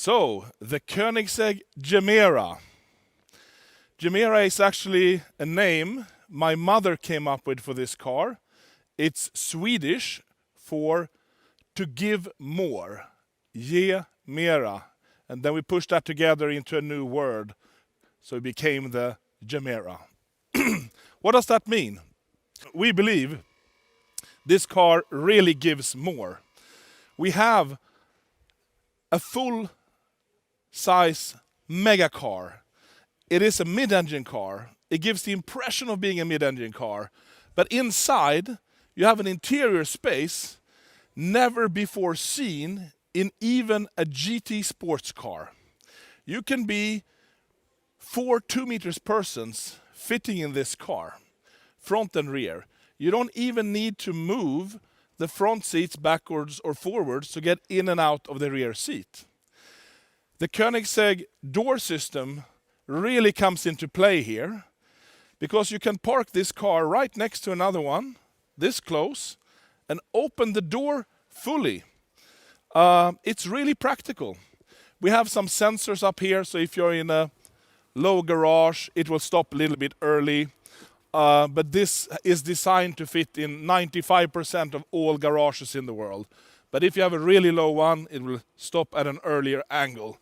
So, the Koenigsegg GEMERA. GEMERA is actually a name my mother came up with for this car. It's Swedish for to give more. GEMERA. And then we pushed that together into a new word. So it became the GEMERA. What does that mean? We believe this car really gives more. We have a full-size mega car. It is a mid-engine car. It gives the impression of being a mid-engine car. But inside, you have an interior space never before seen in even a GT sports car. You can be 4 2-meter persons fitting in this car, front and rear. You don't even need to move the front seats backwards or forwards to get in and out of the rear seat. The Koenigsegg door system really comes into play here, because you can park this car right next to another one, this close, and open the door fully. It's really practical. We have some sensors up here, so if you're in a low garage, it will stop a little bit early. But this is designed to fit in 95% of all garages in the world. But if you have a really low one, it will stop at an earlier angle.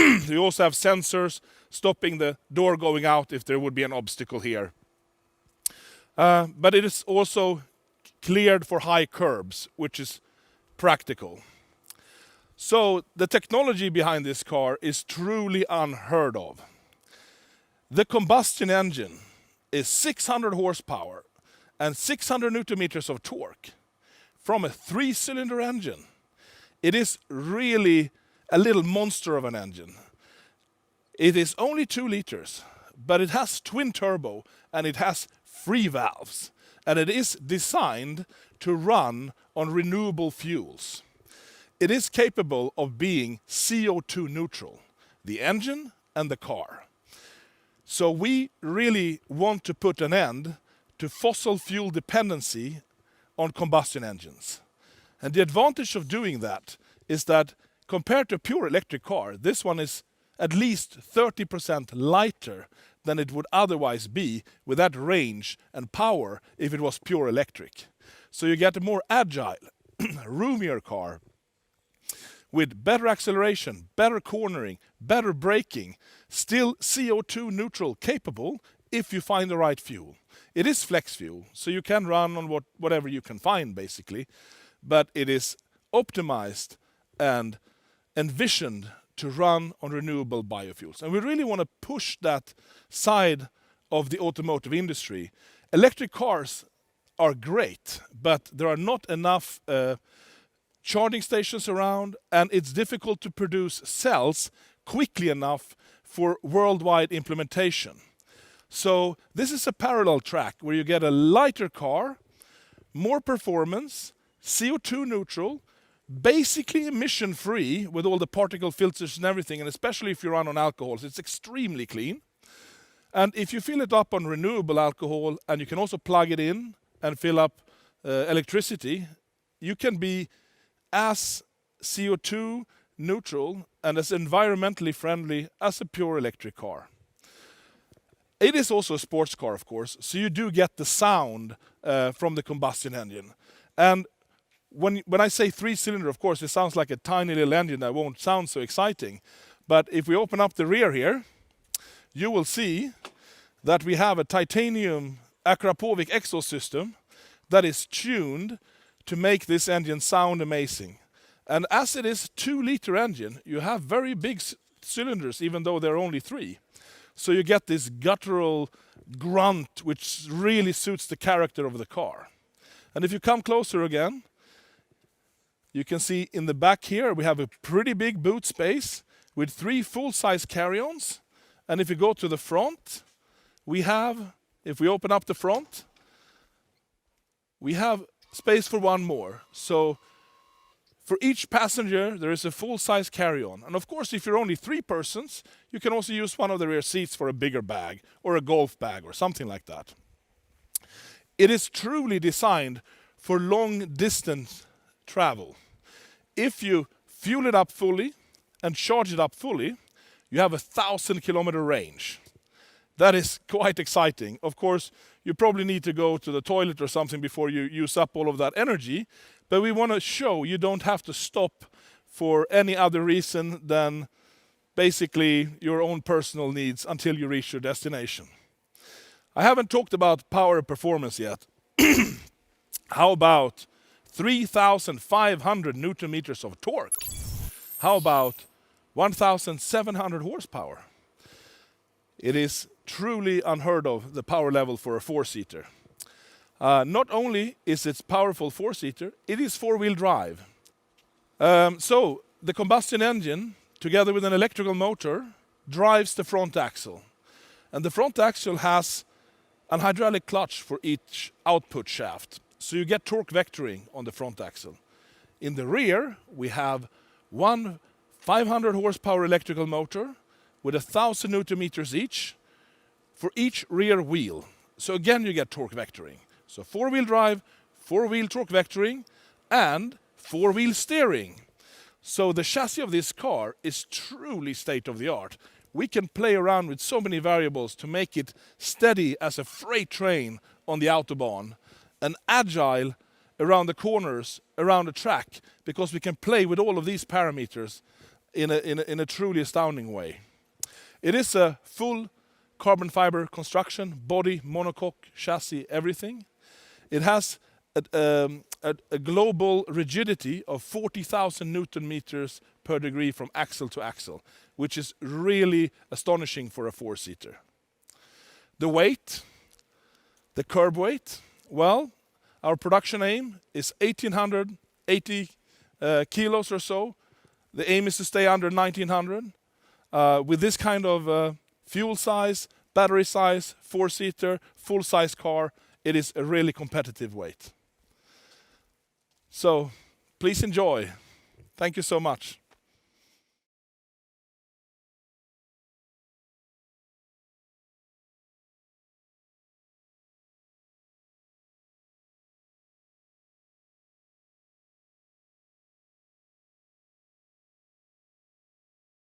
You also have sensors stopping the door going out if there would be an obstacle here. But it is also cleared for high curbs, which is practical. So the technology behind this car is truly unheard of. The combustion engine is 600 horsepower and 600 newton meters of torque from a 3-cylinder engine. It is really a little monster of an engine. It is only 2 liters, but it has twin turbo and it has free valves. And it is designed to run on renewable fuels. It is capable of being CO2 neutral, the engine and the car. So we really want to put an end to fossil fuel dependency on combustion engines. And the advantage of doing that is that compared to a pure electric car, this one is at least 30% lighter than it would otherwise be with that range and power if it was pure electric. So you get a more agile, roomier car with better acceleration, better cornering, better braking, still CO2 neutral capable if you find the right fuel. It is flex fuel, so you can run on whatever you can find basically, but it is optimized and envisioned to run on renewable biofuels. And we really want to push that side of the automotive industry. Electric cars are great, but there are not enough charging stations around, and it's difficult to produce cells quickly enough for worldwide implementation. So this is a parallel track where you get a lighter car, more performance, CO2 neutral, basically emission-free with all the particle filters and everything, and especially if you run on alcohols, it's extremely clean. And if you fill it up on renewable alcohol, and you can also plug it in and fill up electricity, you can be as CO2 neutral and as environmentally friendly as a pure electric car. It is also a sports car, of course, so you do get the sound from the combustion engine. And when I say 3-cylinder, of course, it sounds like a tiny little engine that won't sound so exciting. But if we open up the rear here, you will see that we have a titanium Akrapovic exhaust system that is tuned to make this engine sound amazing. And as it is a 2-liter engine, you have very big cylinders, even though they're only 3. So you get this guttural grunt, which really suits the character of the car. And if you come closer again, you can see in the back here, we have a pretty big boot space with 3 full-size carry-ons. And if you go to the front, we have, if we open up the front, we have space for one more. So for each passenger, there is a full-size carry-on. And of course, if you're only 3 persons, you can also use one of the rear seats for a bigger bag or a golf bag or something like that. It is truly designed for long-distance travel. If you fuel it up fully and charge it up fully, you have a 1,000-kilometer range. That is quite exciting. Of course, you probably need to go to the toilet or something before you use up all of that energy, but we want to show you don't have to stop for any other reason than basically your own personal needs until you reach your destination. I haven't talked about power and performance yet. How about 3,500 Newton meters of torque? How about 1,700 horsepower? It is truly unheard of, the power level for a four-seater. Not only is it powerful four-seater, it is four-wheel drive. So the combustion engine, together with an electrical motor, drives the front axle. And the front axle has an hydraulic clutch for each output shaft. So you get torque vectoring on the front axle. In the rear, we have one 500 horsepower electrical motor with 1,000 Newton meters each for each rear wheel. So again, you get torque vectoring. So four-wheel drive, four-wheel torque vectoring, and four-wheel steering. So the chassis of this car is truly state-of-the-art. We can play around with so many variables to make it steady as a freight train on the Autobahn and agile around the corners, around the track, because we can play with all of these parameters in a truly astounding way. It is a full carbon fiber construction, body, monocoque, chassis, everything. It has a global rigidity of 40,000 Newton meters per degree from axle to axle, which is really astonishing for a four-seater. The weight, the curb weight, well, our production aim is 1,880 kilos or so. The aim is to stay under 1,900. With this kind of fuel size, battery size, four-seater, full-size car, it is a really competitive weight. So please enjoy. Thank you so much.